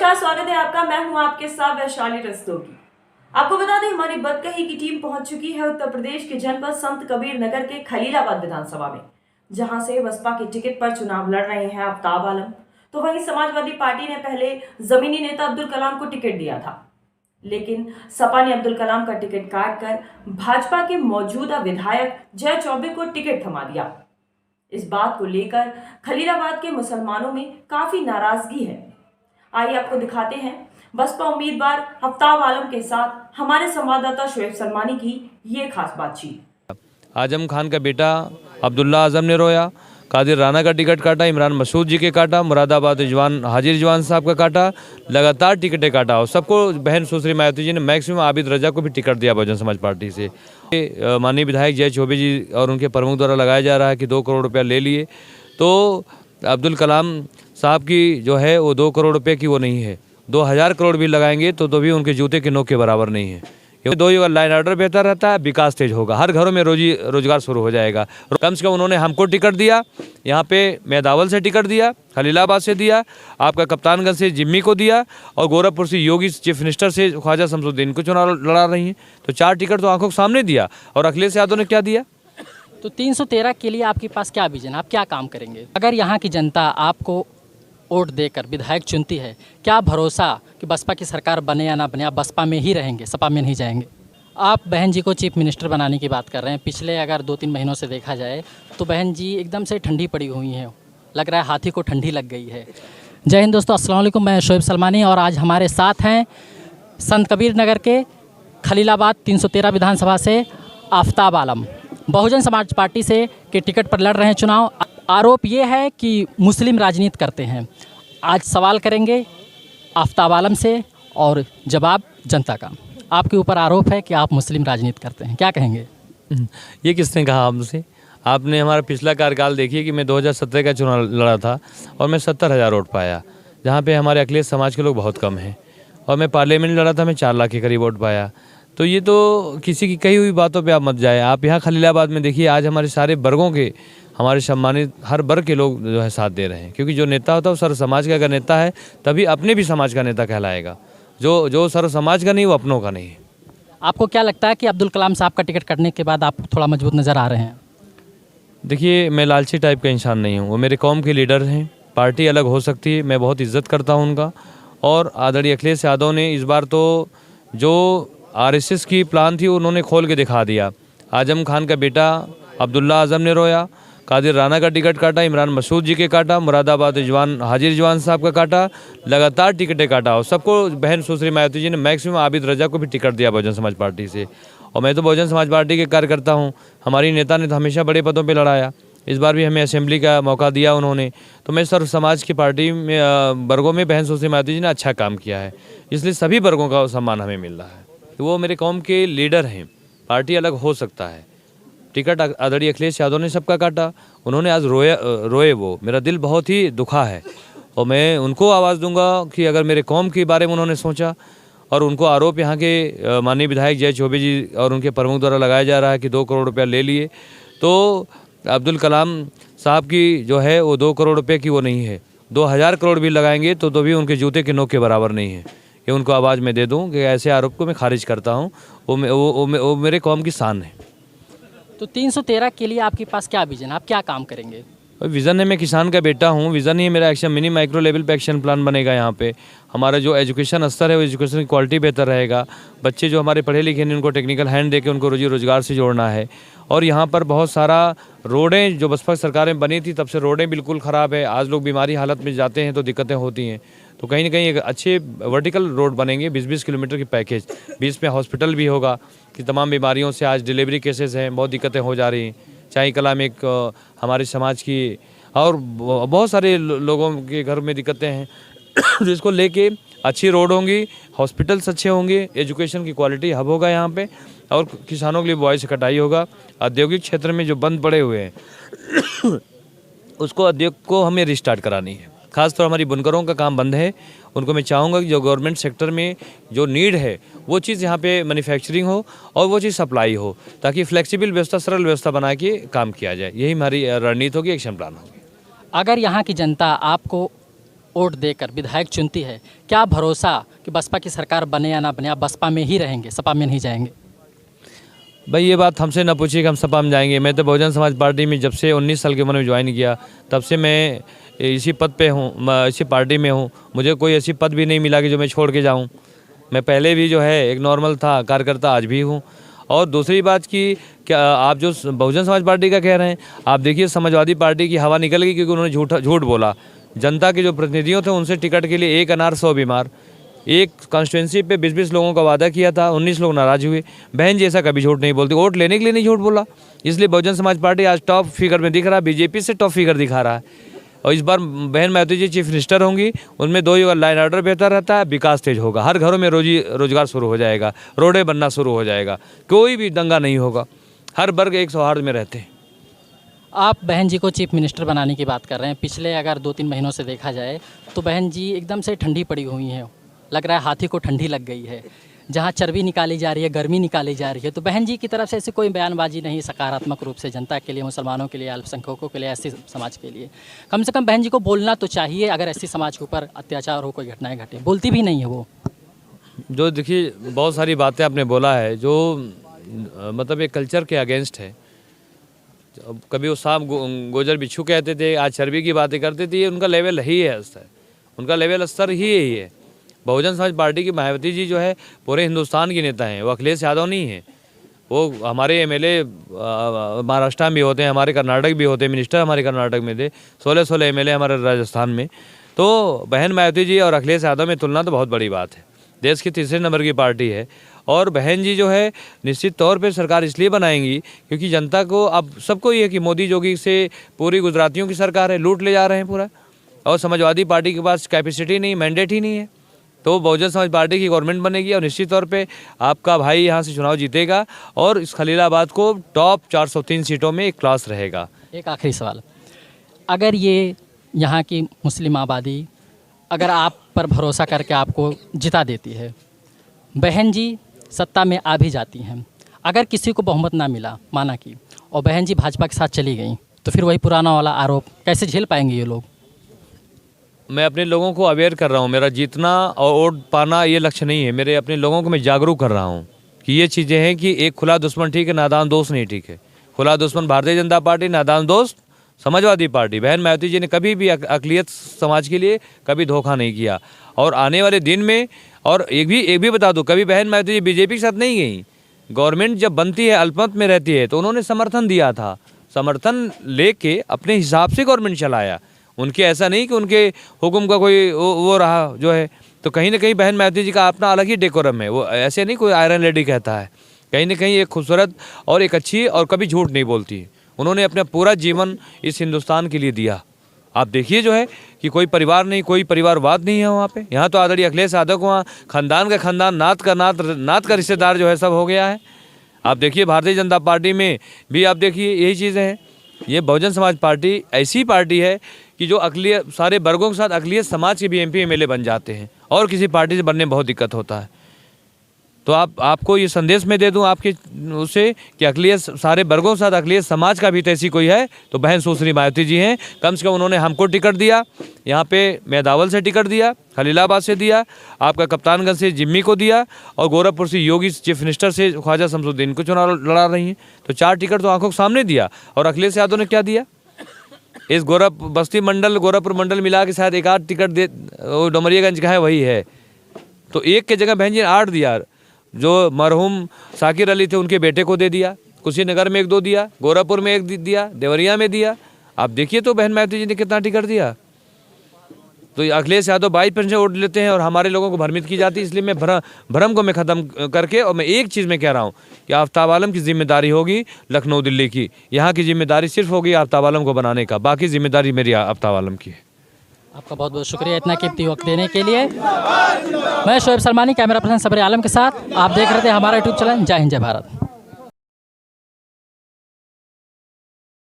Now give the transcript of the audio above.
नमस्कार, स्वागत है आपका। मैं हूं आपके साथ वैशाली रस्तोगी। आपको बता दें, हमारी बदकही की टीम पहुंच चुकी है उत्तर प्रदेश के जनपद संत कबीर नगर के खलीलाबाद विधानसभा में, जहां से बसपा के टिकट पर चुनाव लड़ रहे हैं आफ्ताब आलम। तो वहीं समाजवादी पार्टी ने पहले जमीनी नेता अब्दुल कलाम को टिकट दिया था, लेकिन सपा ने अब्दुल कलाम का टिकट काटकर भाजपा के मौजूदा विधायक जय चौबे को टिकट थमा दिया। इस बात को लेकर खलीलाबाद के मुसलमानों में काफी नाराजगी है। आइए आपको दिखाते हैं बसपा उम्मीदवार आफ्ताब आलम के साथ हमारे संवाददाता शुएब सलमानी की ये खास बातचीत। आजम खान का बेटा अब्दुल्ला आजम ने रोया, कादिर राना का टिकट काटा, इमरान मसूद जी के काटा, मुरादाबाद रिजवान हाजिर रिजवान साहब का काटा, लगातार टिकटें काटा और सबको बहन सुश्री मायावती जी ने मैक्सिमम आबिद रजा को भी टिकट दिया बहुजन समाज पार्टी से। माननीय विधायक जय चौबे जी और उनके प्रमुख द्वारा लगाया जा रहा है कि 2 करोड़ रुपया ले लिए, तो अब्दुल कलाम साहब की जो है वो 2 करोड़ रुपये की वो नहीं है, 2000 करोड़ भी लगाएंगे तो भी उनके जूते के नोक के बराबर नहीं है। दो युवा लाइन ऑर्डर बेहतर रहता है, विकास तेज होगा, हर घरों में रोजगार शुरू हो जाएगा। कम से कम उन्होंने हमको टिकट दिया, यहाँ पे मेदावल से टिकट दिया, खलीलाबाद से दिया, आपका कप्तानगंज से जिम्मी को दिया और गोरखपुर से योगी चीफ मिनिस्टर से ख्वाजा शमसुद्दीन को चुनाव लड़ा रही हैं। तो 4 टिकट तो आंखों के सामने दिया। और अखिलेश यादव ने क्या दिया? तो 313 के लिए आपके पास क्या विजन, आप क्या काम करेंगे? अगर यहाँ की जनता आपको वोट देकर विधायक चुनती है, क्या भरोसा कि बसपा की सरकार बने या ना बने, आप बसपा में ही रहेंगे, सपा में नहीं जाएंगे? आप बहन जी को चीफ मिनिस्टर बनाने की बात कर रहे हैं। पिछले अगर 2-3 महीनों से देखा जाए तो बहन जी एकदम से ठंडी पड़ी हुई हैं, लग रहा है हाथी को ठंडी लग गई है। जय हिंद दोस्तों, अस्सलाम वालेकुम। मैं शुएब सलमानी और आज हमारे साथ हैं संत कबीर नगर के खलीलाबाद 313 विधानसभा से आफ्ताब आलम, बहुजन समाज पार्टी से के टिकट पर लड़ रहे हैं चुनाव। आरोप ये है कि मुस्लिम राजनीति करते हैं। आज सवाल करेंगे आफ्ताब आलम से और जवाब जनता का। आपके ऊपर आरोप है कि आप मुस्लिम राजनीति करते हैं, क्या कहेंगे? ये किसने कहा आपसे? आपने हमारा पिछला कार्यकाल देखिए कि मैं 2017 का चुनाव लड़ा था और मैं 70,000 वोट पाया, जहाँ पे हमारे अखिलेश समाज के लोग बहुत कम हैं। और मैं पार्लियामेंट लड़ा था, मैं 4 लाख के करीब वोट पाया। तो ये तो किसी की कही हुई बातों पे आप मत जाए। आप यहाँ खलीलाबाद में देखिए, आज हमारे सारे वर्गों के, हमारे सम्मानित हर वर्ग के लोग जो है साथ दे रहे हैं, क्योंकि जो नेता होता है वो सर्व समाज का अगर नेता है तभी अपने भी समाज का नेता कहलाएगा। जो सर्व समाज का नहीं वो अपनों का नहीं है। आपको क्या लगता है कि अब्दुल कलाम साहब का टिकट कटने के बाद आप थोड़ा मजबूत नज़र आ रहे हैं? देखिए, मैं लालची टाइप का इंसान नहीं हूँ, वो मेरे कौम के लीडर हैं। पार्टी अलग हो सकती है, मैं बहुत इज्जत करता हूँ उनका। और आदरणीय अखिलेश यादव ने इस बार तो जो RSS की प्लान थी उन्होंने खोल के दिखा दिया। आजम खान का बेटा अब्दुल्ला आजम ने रोया, कादिर राना का टिकट काटा, इमरान मसूद जी के काटा, मुरादाबाद रिजवान हाजिर रिजवान साहब का काटा, लगातार टिकटें काटा और सबको बहन सुश्री मायावती जी ने मैक्सिमम आबिद रजा को भी टिकट दिया बहुजन समाज पार्टी से। और मैं तो बहुजन समाज पार्टी के कार्यकर्ता हूँ, हमारी नेता ने तो हमेशा बड़े पदों पर लड़ाया, इस बार भी हमें असेंबली का मौका दिया उन्होंने। तो मैं सर्व समाज की पार्टी में वर्गों में बहन सुश्री मायावती जी ने अच्छा काम किया है, इसलिए सभी वर्गों का सम्मान हमें मिल रहा है। वो मेरे कौम के लीडर हैं, पार्टी अलग हो सकता है। टिकट आदरणीय अखिलेश यादव ने सबका काटा, उन्होंने आज रोए वो, मेरा दिल बहुत ही दुखा है। और मैं उनको आवाज़ दूंगा कि अगर मेरे कौम के बारे में उन्होंने सोचा। और उनको आरोप यहाँ के माननीय विधायक जय चौबे जी और उनके प्रमुख द्वारा लगाया जा रहा है कि 2 करोड़ रुपया ले लिए, तो अब्दुल कलाम साहब की जो है वो 2 करोड़ रुपये की वो नहीं है, 2000 करोड़ भी लगाएंगे तो भी उनके जूते के नोक के बराबर नहीं है। ये उनको आवाज़ में दे दूँ कि ऐसे आरोप को मैं खारिज करता हूँ, वो मेरे कौम की शान है। तो 313 के लिए आपके पास क्या विजन, आप क्या काम करेंगे? विज़न है, मैं किसान का बेटा हूँ, विज़न ही मेरा एक्शन मिनी माइक्रो लेवल पे एक्शन प्लान बनेगा। यहाँ पे हमारा जो एजुकेशन स्तर है वो एजुकेशन की क्वालिटी बेहतर रहेगा। बच्चे जो हमारे पढ़े लिखे हैं उनको टेक्निकल हैंड देके उनको रोजी रोजगार से जोड़ना है। और यहाँ पर बहुत सारा रोडें जो बसपा सरकारें बनी थी तब से रोडें बिल्कुल ख़राब है, आज लोग बीमारी हालत में जाते हैं तो दिक्कतें होती हैं। तो कहीं ना कहीं एक अच्छे वर्टिकल रोड बनेंगे, 20-20 किलोमीटर की पैकेज, 20 में हॉस्पिटल भी होगा कि तमाम बीमारियों से आज डिलीवरी केसेस हैं, बहुत दिक्कतें हो जा रही हैं। चाई कला में एक हमारे समाज की और बहुत सारे लोगों के घर में दिक्कतें हैं जिसको लेके अच्छी रोड होंगी, हॉस्पिटल्स अच्छे होंगे, एजुकेशन की क्वालिटी हब होगा यहाँ पे, और किसानों के लिए बुआई से कटाई होगा। औद्योगिक क्षेत्र में जो बंद पड़े हुए हैं उसको उद्योग को हमें रिस्टार्ट करानी है। खासतौर हमारी बुनकरों का काम बंद है, उनको मैं चाहूँगा कि जो गवर्नमेंट सेक्टर में जो नीड है वो चीज़ यहाँ पे मैन्युफैक्चरिंग हो और वो चीज़ सप्लाई हो, ताकि फ्लेक्सिबल व्यवस्था, सरल व्यवस्था बना के काम किया जाए। यही हमारी रणनीति होगी, एक्शन प्लान होगी। अगर यहाँ की जनता आपको वोट देकर विधायक चुनती है, क्या भरोसा कि बसपा की सरकार बने या ना बने, आप बसपा में ही रहेंगे, सपा में नहीं जाएंगे? भाई ये बात हमसे ना पूछिए कि हम सपा में जाएंगे। मैं तो बहुजन समाज पार्टी में जब से 19 साल की उम्र में ज्वाइन किया तब से मैं इसी पद पे हूँ, इसी पार्टी में हूँ। मुझे कोई ऐसी पद भी नहीं मिला कि जो मैं छोड़ के जाऊँ। मैं पहले भी जो है एक नॉर्मल था कार्यकर्ता, आज भी हूँ। और दूसरी बात कि क्या आप जो बहुजन समाज पार्टी का कह रहे हैं, आप देखिए समाजवादी पार्टी की हवा निकल गई क्योंकि उन्होंने झूठ बोला। जनता के जो प्रतिनिधियों थे उनसे टिकट के लिए एक अनार 100 बीमार, एक कॉन्स्टिट्यूंसी पे 20-20 लोगों का वादा किया था, 19 लोग नाराज हुए। बहन जी ऐसा कभी झूठ नहीं बोलती, वोट लेने के लिए नहीं झूठ बोला। इसलिए बहुजन समाज पार्टी आज टॉप फिगर में दिख रहा है, बीजेपी से टॉप फिगर दिखा रहा है। और इस बार बहन मायावती जी चीफ मिनिस्टर होंगी, उनमें 2 ही लाइन ऑर्डर बेहतर रहता है, विकास तेज होगा, हर घरों में रोजगार शुरू हो जाएगा, रोडें बनना शुरू हो जाएगा, कोई भी दंगा नहीं होगा, हर वर्ग एक सौहार्द में रहते हैं। आप बहन जी को चीफ मिनिस्टर बनाने की बात कर रहे हैं। पिछले अगर 2-3 महीनों से देखा जाए तो बहन जी एकदम से ठंडी पड़ी हुई हैं, लग रहा है हाथी को ठंडी लग गई है। जहां चर्बी निकाली जा रही है, गर्मी निकाली जा रही है, तो बहन जी की तरफ से ऐसी कोई बयानबाजी नहीं सकारात्मक रूप से जनता के लिए, मुसलमानों के लिए, अल्पसंख्यकों के लिए, एससी समाज के लिए। कम से कम बहन जी को बोलना तो चाहिए अगर एससी समाज के ऊपर अत्याचार हो, कोई घटनाएं घटे। बोलती भी नहीं है वो। जो देखिए बहुत सारी बातें आपने बोला है जो मतलब एक कल्चर के अगेंस्ट है। कभी वो सांप गोजर बिच्छू कहते थे, आज चर्बी की बातें करते थे। उनका लेवल ही है स्तर, उनका लेवल स्तर ही यही है। बहुजन समाज पार्टी की मायावती जी जो है पूरे हिंदुस्तान की नेता हैं, वो अखिलेश यादव नहीं है। वो हमारे एमएलए महाराष्ट्र में भी होते हैं, हमारे कर्नाटक भी होते हैं, मिनिस्टर हमारे कर्नाटक में थे, 16 एमएलए हमारे राजस्थान में। तो बहन मायावती जी और अखिलेश यादव में तुलना तो बहुत बड़ी बात है। देश की 3रे नंबर की पार्टी है और बहन जी जो है निश्चित तौर पे सरकार इसलिए बनाएंगी क्योंकि जनता को अब सबको ये है कि मोदी जोगी से पूरी गुजरातियों की सरकार है, लूट ले जा रहे हैं पूरा। और समाजवादी पार्टी के पास कैपेसिटी नहीं, मैंडेट ही नहीं है। तो बहुजन समाज पार्टी की गवर्नमेंट बनेगी और निश्चित तौर पे आपका भाई यहाँ से चुनाव जीतेगा और इस खलीलाबाद को टॉप 403 सीटों में एक क्लास रहेगा। एक आखिरी सवाल, अगर ये यहाँ की मुस्लिम आबादी अगर आप पर भरोसा करके आपको जिता देती है, बहन जी सत्ता में आ भी जाती हैं, अगर किसी को बहुमत ना मिला, माना कि, और बहन जी भाजपा के साथ चली गई, तो फिर वही पुराना वाला आरोप कैसे झेल पाएंगे ये लोग? मैं अपने लोगों को अवेयर कर रहा हूँ। मेरा जीतना और वोट पाना ये लक्ष्य नहीं है। मेरे अपने लोगों को मैं जागरूक कर रहा हूँ कि ये चीज़ें हैं कि एक खुला दुश्मन ठीक है, नादान दोस्त नहीं ठीक है। खुला दुश्मन भारतीय जनता पार्टी, नादान दोस्त समाजवादी पार्टी। बहन मायावती जी ने कभी भी अक़लियत समाज के लिए कभी धोखा नहीं किया। और आने वाले दिन में, और एक भी बता दूँ, कभी बहन मायावती जी बीजेपी के साथ नहीं गई। गवर्नमेंट जब बनती है, अल्पमत में रहती है, तो उन्होंने समर्थन दिया था, समर्थन लेके अपने हिसाब से गवर्नमेंट चलाया। उनके ऐसा नहीं कि उनके हुक्म का कोई वो रहा जो है। तो कहीं ना कहीं बहन मायावती जी का अपना अलग ही डेकोरम है। वो ऐसे नहीं कोई आयरन लेडी कहता है, कहीं ना कहीं एक खूबसूरत और एक अच्छी और कभी झूठ नहीं बोलती। उन्होंने अपना पूरा जीवन इस हिंदुस्तान के लिए दिया। आप देखिए जो है कि कोई परिवार नहीं, कोई परिवारवाद नहीं है वहाँ पे। यहाँ तो आदरणीय अखिलेश यादव को वहाँ खानदान का खानदान, नात का रिश्तेदार जो है सब हो गया है। आप देखिए भारतीय जनता पार्टी में भी आप देखिए यही चीज़ें हैं। ये बहुजन समाज पार्टी ऐसी पार्टी है कि जो अक़लियत सारे वर्गों के साथ अक़लियत समाज के भी एमपी एमएलए बन जाते हैं और किसी पार्टी से बनने में बहुत दिक्कत होता है। तो आपको ये संदेश मैं दे दूं आपके उससे कि अक़लियत सारे वर्गों के साथ अक़लियत समाज का भी तो ऐसी कोई है तो बहन सुश्री मायावती जी हैं। कम से कम उन्होंने हमको टिकट दिया, यहाँ पे मेदावल से टिकट दिया, खलीलाबाद से दिया, आपका कप्तानगंज से जिम्मी को दिया और गोरखपुर से योगी चीफ मिनिस्टर से ख्वाजा शमसुद्दीन को चुनाव लड़ा रही हैं। तो 4 टिकट तो आंखों के सामने दिया। और अखिलेश यादव ने क्या दिया? इस गोरखपुर मंडल मिला के शायद 1 आध टिकट दे, डुमरियागंज का है वही है। तो एक के जगह बहन जी ने 8 दिया। जो मरहूम साकिर अली थे उनके बेटे को दे दिया, कुशीनगर में 1-2 दिया, गोरखपुर में 1 दिया, देवरिया में दिया। आप देखिए तो बहन मायावती जी ने कितना टिकट दिया। तो अखिलेश यादव 22% वोट लेते हैं और हमारे लोगों को भ्रमित की जाती है। इसलिए मैं भ्रम को मैं ख़त्म करके और मैं एक चीज़ में कह रहा हूँ कि आफ्ताब आलम की जिम्मेदारी होगी लखनऊ दिल्ली की, यहाँ की जिम्मेदारी सिर्फ होगी आफ्ताब आलम को बनाने का, बाकी जिम्मेदारी मेरी आफ्ताब आलम की है। आपका बहुत बहुत शुक्रिया इतना कीमती वक्त देने के लिए। मैं शोएब सलमानी, कैमरा पर्सन सबरे आलम के साथ। आप देख रहे थे हमारा यूट्यूब चैनल जय हिंद जय भारत।